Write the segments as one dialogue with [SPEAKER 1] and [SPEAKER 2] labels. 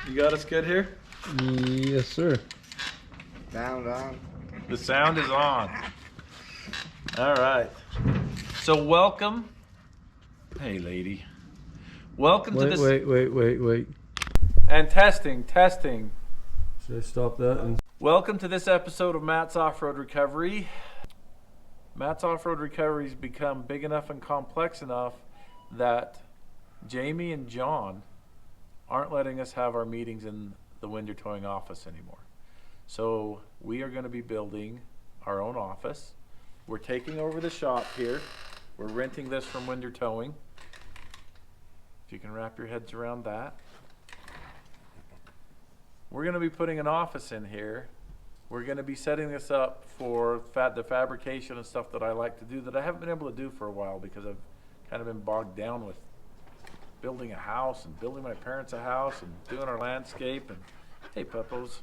[SPEAKER 1] You got us good here?
[SPEAKER 2] Yes, sir.
[SPEAKER 3] Sound on.
[SPEAKER 1] The sound is on. All right. So welcome. Hey, lady. Welcome to this.
[SPEAKER 2] Wait.
[SPEAKER 1] And testing.
[SPEAKER 2] Should I stop that? And
[SPEAKER 1] Welcome to this episode of Matt's Off-Road Recovery. Matt's Off-Road Recovery's become big enough and complex enough that Jamie and John aren't letting us have our meetings in the Windsor Towing office anymore. So we are going to be building our own office. We're taking over the shop here. We're renting this from Windsor Towing. If you can wrap your heads around that. We're going to be putting an office in here. We're going to be setting this up for the fabrication and stuff that I like to do that I haven't been able to do for a while because I've kind of been bogged down with building a house and building my parents a house and doing our landscape and hey puppos,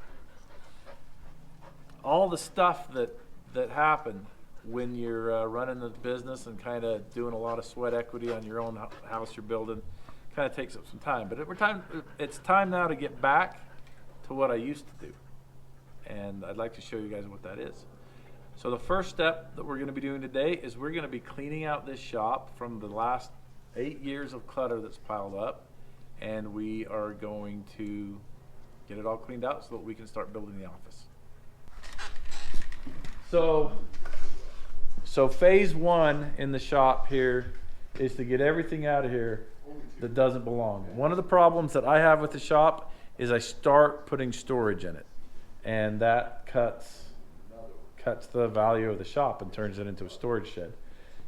[SPEAKER 1] all the stuff that happen when you're running the business and kind of doing a lot of sweat equity on your own house you're building kind of takes up some time. But it's time now to get back to what I used to do, and I'd like to show you guys what that is. So the first step that we're going to be doing today is we're going to be cleaning out this shop from the last 8 years of clutter that's piled up, and we are going to get it all cleaned out so that we can start building the office. So phase one in the shop here is to get everything out of here that doesn't belong. One of the problems that I have with the shop is I start putting storage in it, and that cuts the value of the shop and turns it into a storage shed.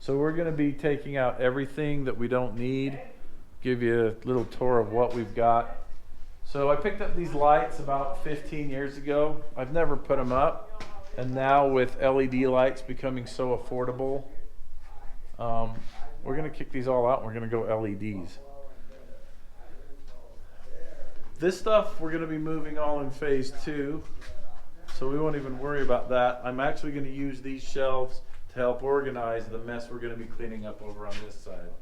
[SPEAKER 1] So we're going to be taking out everything that we don't need, give you a little tour of what we've got. So I picked up these lights about 15 years ago. I've never put them up, and now with LED lights becoming so affordable, we're going to kick these all out and we're going to go LEDs. This stuff we're going to be moving all in phase two, so we won't even worry about that. I'm actually going to use these shelves to help organize the mess we're going to be cleaning up over on this side.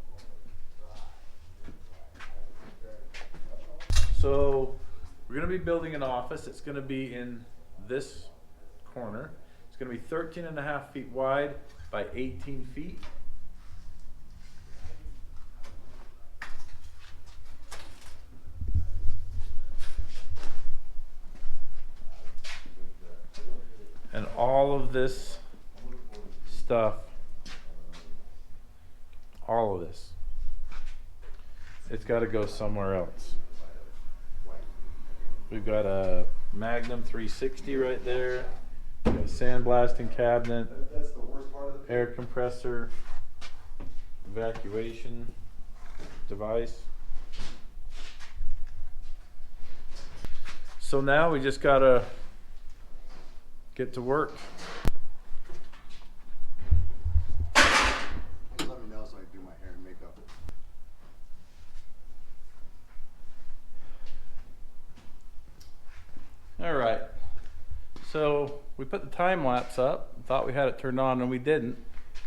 [SPEAKER 1] So we're going to be building an office. It's going to be in this corner. It's going to be 13.5 feet wide by 18 feet. And all of this stuff, all of this, it's got to go somewhere else. We've got a Magnum 360 right there, we've got a sandblasting cabinet, air compressor, evacuation device. So now we just got to get to work.
[SPEAKER 3] Let me know so I can do my hair and makeup.
[SPEAKER 1] All right, so we put the time lapse up, thought we had it turned on and we didn't.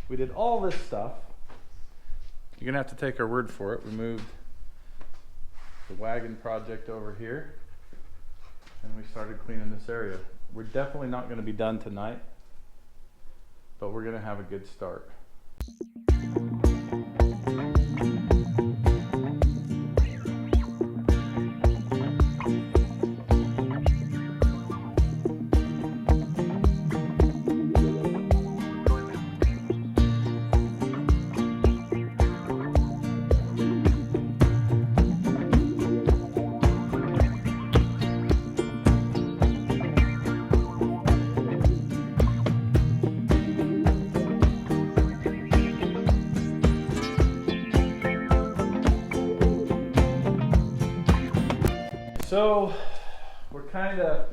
[SPEAKER 1] We did all this stuff. You're gonna have to take our word for it. We moved the wagon project over here and we started cleaning this area. We're definitely not going to be done tonight, but we're going to have a good start. So we're kind of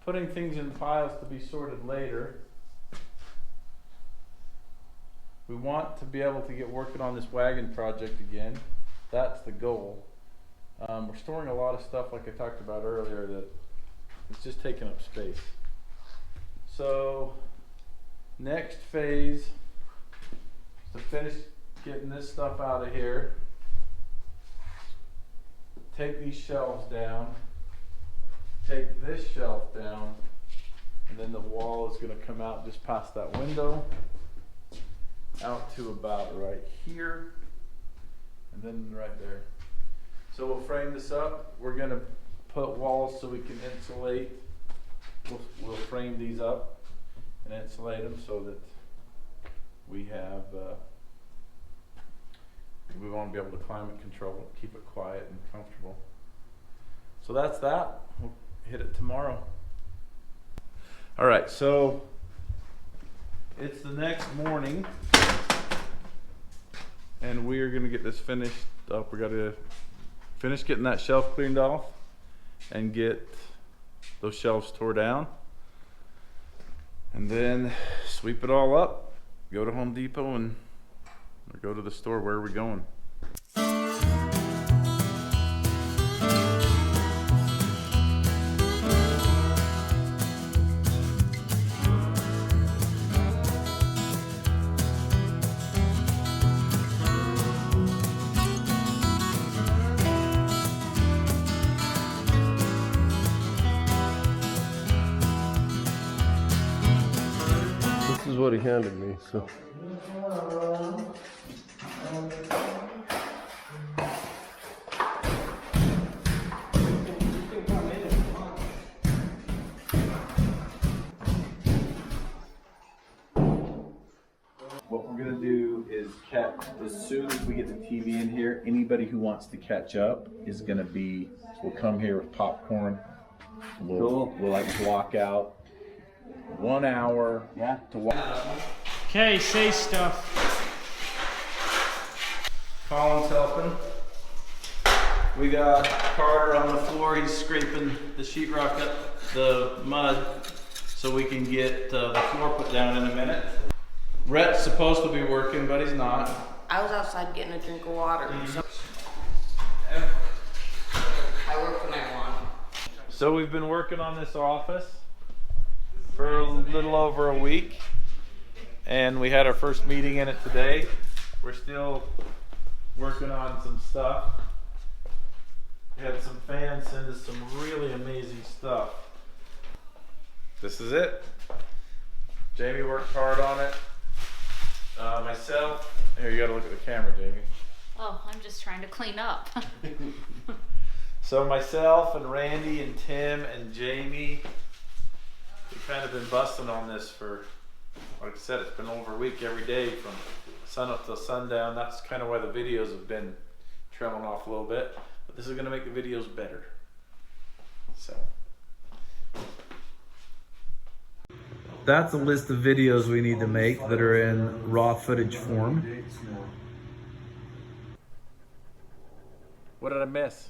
[SPEAKER 1] putting things in piles to be sorted later. We want to be able to get working on this wagon project again. That's the goal. We're storing a lot of stuff like I talked about earlier that it's just taking up space. So next phase is to finish getting this stuff out of here. Take these shelves down. take this shelf down, and then the wall is gonna come out just past that window, out to about right here, and then right there. So we'll frame this up. We're gonna put walls so we can insulate. We'll frame these up and insulate them so that we have, we want to be able to climate control it, keep it quiet and comfortable. So that's that. We'll hit it tomorrow. All right, so it's the next morning and we are gonna get this finished up. We gotta finish getting that shelf cleaned off and get those shelves tore down, and then sweep it all up, go to Home Depot and or go to the store. Where are we going?
[SPEAKER 2] this is what he handed me, so.
[SPEAKER 1] What we're gonna do is catch, as soon as we get the TV in here, anybody who wants to catch up is gonna be, we'll come here with popcorn. We'll like block out 1 hour to watch.
[SPEAKER 4] Okay, say stuff.
[SPEAKER 1] Colin's helping. We got Carter on the floor. He's scraping the sheetrock up the mud so we can get the floor put down in a minute. Rhett's supposed to be working, but he's not.
[SPEAKER 5] I was outside getting a drink of water. So I work when I want.
[SPEAKER 1] So we've been working on this office for a little over a week, and we had our first meeting in it today. We're still working on some stuff. We had some fans send us some really amazing stuff. This is it. Jamie worked hard on it. Myself, here, you gotta look at the camera, Jamie.
[SPEAKER 6] Oh, I'm just trying to clean up.
[SPEAKER 1] So myself and Randy and Tim and Jamie, we've kind of been busting on this for, like I said, it's been over a week every day from sun up till sundown. That's kind of why the videos have been trailing off a little bit, but this is gonna make the videos better. So. That's a list of videos we need to make that are in raw footage form. What did I miss?